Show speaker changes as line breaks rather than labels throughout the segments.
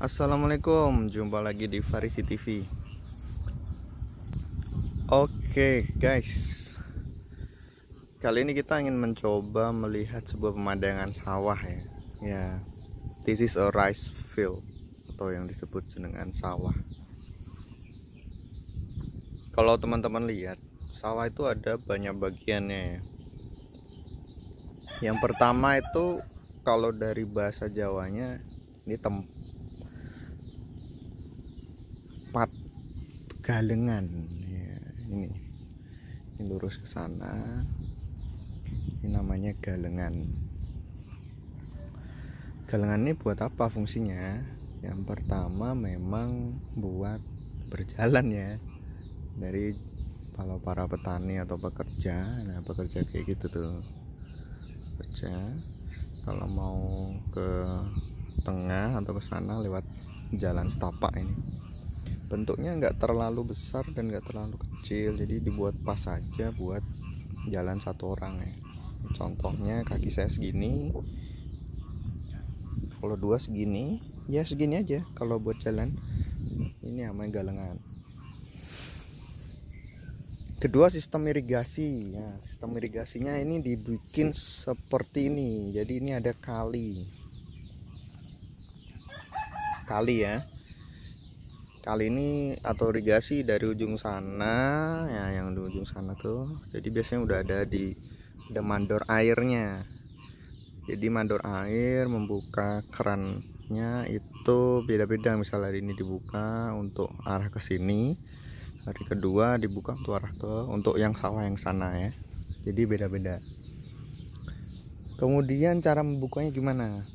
Assalamualaikum, jumpa lagi di Farisi TV. Oke guys, kali ini kita ingin mencoba melihat sebuah pemandangan sawah ya. Ya, this is a rice field atau yang disebut dengan sawah. Kalau teman-teman lihat, sawah itu ada banyak bagiannya ya. Yang pertama itu kalau dari bahasa Jawanya ini tempat galengan ya, ini lurus ke sana, ini namanya galengan. Galengan ini buat apa fungsinya? Yang pertama memang buat berjalan ya, dari kalau para petani atau pekerja. Nah, pekerja kayak gitu tuh, kerja kalau mau ke tengah atau ke sana lewat jalan setapak ini. Bentuknya nggak terlalu besar dan nggak terlalu kecil, jadi dibuat pas saja buat jalan satu orang ya. Contohnya kaki saya segini, kalau dua segini, ya segini aja kalau buat jalan. Ini namanya galengan. Kedua, sistem irigasi ya. Sistem irigasinya ini dibikin seperti ini. Jadi ini ada kali ya. Kali ini atau irigasi dari ujung sana ya, yang di ujung sana tuh. Jadi biasanya udah ada mandor airnya. Jadi mandor air membuka kerannya itu beda-beda. Misalnya hari ini dibuka untuk arah ke sini, hari kedua dibuka untuk arah untuk yang sawah yang sana ya. Jadi beda-beda. Kemudian cara membukanya gimana?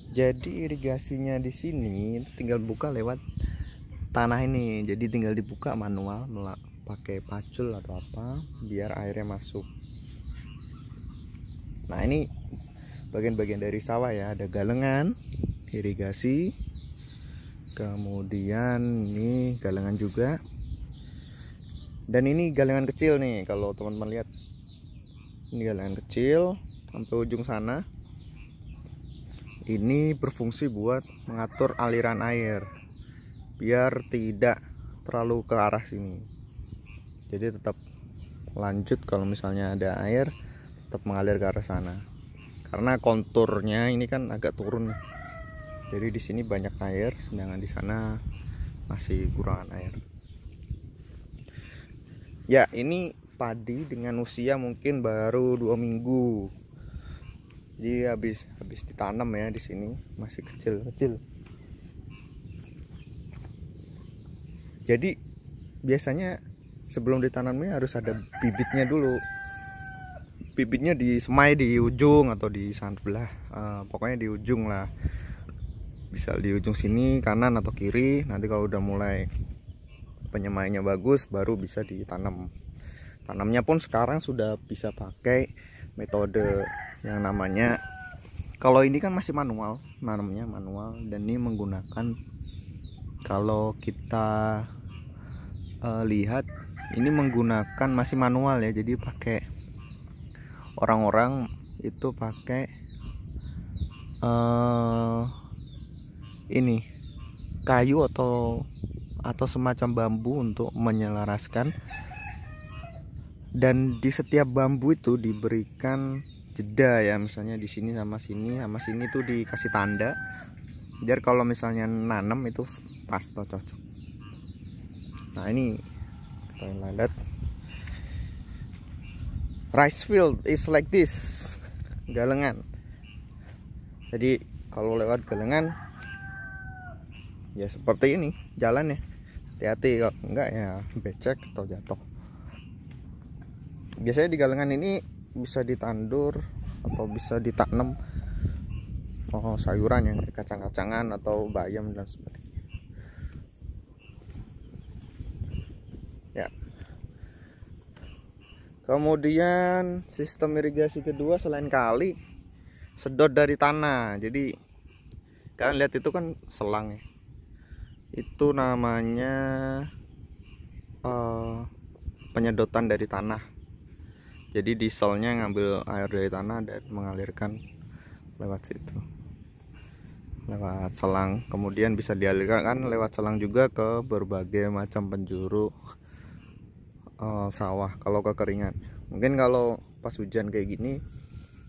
Jadi irigasinya di sini tinggal buka lewat tanah ini. Jadi tinggal dibuka manual pakai pacul atau apa biar airnya masuk. Nah, ini bagian-bagian dari sawah ya. Ada galengan, irigasi, kemudian ini galengan juga. Dan ini galengan kecil nih, kalau teman-teman lihat. Ini galengan kecil sampai ujung sana. Ini berfungsi buat mengatur aliran air biar tidak terlalu ke arah sini. Jadi tetap lanjut, kalau misalnya ada air tetap mengalir ke arah sana. Karena konturnya ini kan agak turun. Jadi di sini banyak air, sedangkan di sana masih kurang air. Ya, ini padi dengan usia mungkin baru 2 minggu. Jadi habis ditanam ya, di sini masih kecil-kecil. Jadi biasanya sebelum ditanamnya harus ada bibitnya dulu. Bibitnya disemai di ujung atau di sebelah, pokoknya di ujung lah. Bisa di ujung sini kanan atau kiri. Nanti kalau udah mulai penyemaiannya bagus baru bisa ditanam. Tanamnya pun sekarang sudah bisa pakai metode yang namanya, kalau ini kan masih manual, nanamnya manual, dan ini menggunakan, kalau kita lihat ini menggunakan masih manual ya. Jadi pakai orang-orang itu pakai ini kayu atau semacam bambu untuk menyelaraskan. Dan di setiap bambu itu diberikan jeda ya, misalnya di sini sama sini tuh dikasih tanda biar kalau misalnya nanam itu pas atau cocok. Nah, ini kita lihat rice field is like this, galengan. Jadi kalau lewat galengan ya seperti ini jalannya. Hati-hati, kalau enggak ya becek atau jatuh. Biasanya di galengan ini bisa ditandur atau bisa ditanam sayuran yang kacang-kacangan atau bayam dan sebagainya. Ya. Kemudian sistem irigasi kedua selain kali, sedot dari tanah. Jadi kalian lihat itu kan selang ya. Itu namanya penyedotan dari tanah. Jadi dieselnya ngambil air dari tanah dan mengalirkan lewat situ. lewat selang, kemudian bisa dialirkan lewat selang juga ke berbagai macam penjuru sawah kalau kekeringan. Mungkin kalau pas hujan kayak gini,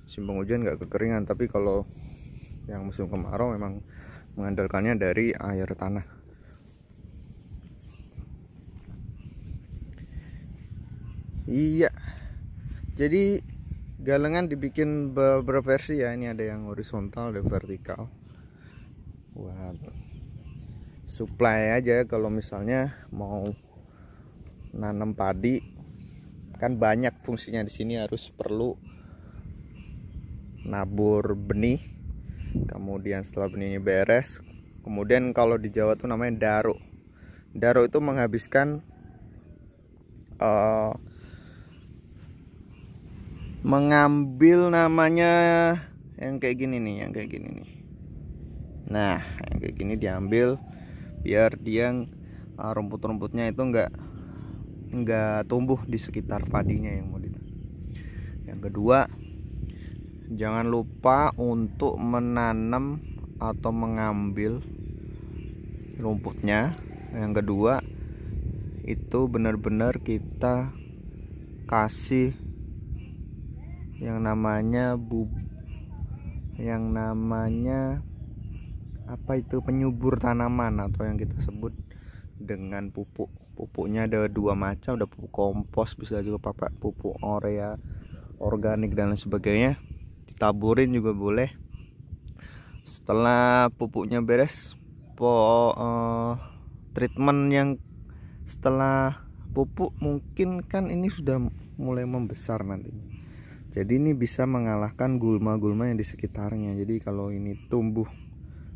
musim penghujan nggak kekeringan, tapi kalau yang musim kemarau memang mengandalkannya dari air tanah. Iya, jadi galengan dibikin beberapa versi ya. Ini ada yang horizontal, ada vertikal. Buat supply aja kalau misalnya mau nanam padi, kan banyak fungsinya di sini. Harus perlu nabur benih, kemudian setelah benihnya beres, kemudian kalau di Jawa tuh namanya daro. Daro itu menghabiskan mengambil namanya yang kayak gini nih, yang kayak gini nih. Nah, yang kayak gini diambil biar dia rumput-rumputnya itu enggak tumbuh di sekitar padinya yang mau ditanam. Yang kedua, jangan lupa untuk menanam atau mengambil rumputnya. Yang kedua, itu benar-benar kita kasih yang namanya apa itu, penyubur tanaman, atau yang kita sebut dengan pupuk. Pupuknya ada dua macam, ada pupuk kompos, bisa juga pakai pupuk urea organik dan lain sebagainya. Ditaburin juga boleh. Setelah pupuknya beres, treatment yang setelah pupuk, mungkin kan ini sudah mulai membesar nanti. Jadi ini bisa mengalahkan gulma-gulma yang di sekitarnya. Jadi kalau ini tumbuh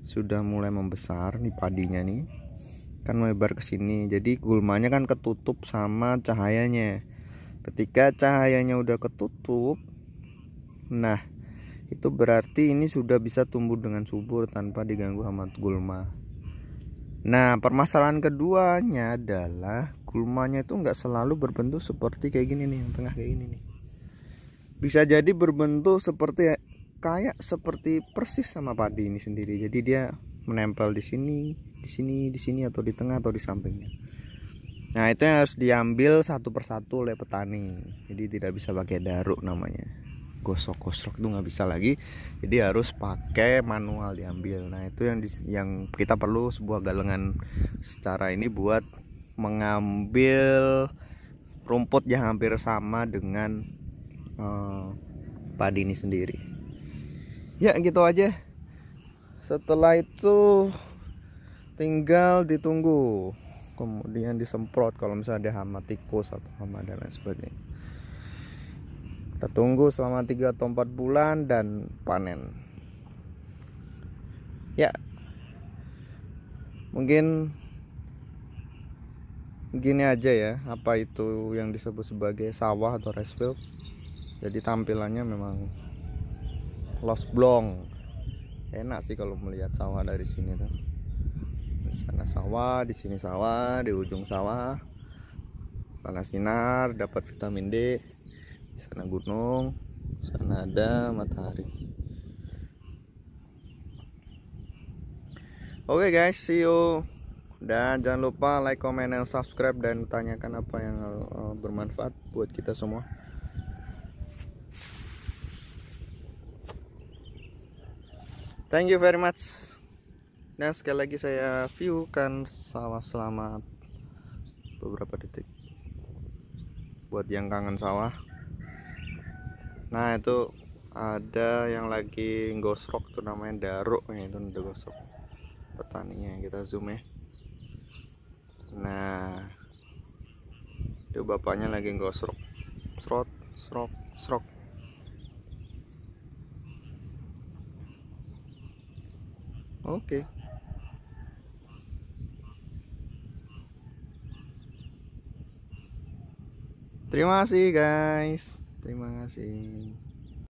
sudah mulai membesar nih, padinya nih kan melebar ke sini. Jadi gulmanya kan ketutup sama cahayanya. Ketika cahayanya udah ketutup, nah itu berarti ini sudah bisa tumbuh dengan subur tanpa diganggu sama gulma. Nah, permasalahan keduanya adalah gulmanya itu nggak selalu berbentuk seperti kayak gini nih, yang tengah kayak gini nih. Bisa jadi berbentuk kayak seperti persis sama padi ini sendiri. Jadi dia menempel di sini, di sini, atau di tengah atau di sampingnya. Nah, itu yang harus diambil satu persatu oleh petani. Jadi tidak bisa pakai daruk namanya. Gosok-gosok itu nggak bisa lagi. Jadi harus pakai manual diambil. Nah, itu yang kita perlu sebuah galengan secara ini buat mengambil rumput yang hampir sama dengan padi ini sendiri. Ya gitu aja. Setelah itu tinggal ditunggu, kemudian disemprot kalau misalnya ada hama tikus atau hama dan lain sebagainya. Kita tunggu selama 3 atau 4 bulan dan panen. Ya, mungkin gini aja ya, apa itu yang disebut sebagai sawah atau rice field. Jadi tampilannya memang los blong. Enak sih kalau melihat sawah dari sini tuh. Di sana sawah, di sini sawah, di ujung sawah panas sinar, dapat vitamin D. Di sana gunung, di sana ada matahari. Oke guys, see you. Dan jangan lupa like, comment, dan subscribe, dan tanyakan apa yang bermanfaat buat kita semua. Thank you very much. Dan sekali lagi saya viewkan sawah selama beberapa detik buat yang kangen sawah. Nah, itu ada yang lagi gosrok tuh, namanya daruk. Itu udah gosrok petaninya, kita zoom ya. Nah, itu bapaknya lagi gosrok, srot srok srok. Oke. Terima kasih guys. Terima kasih.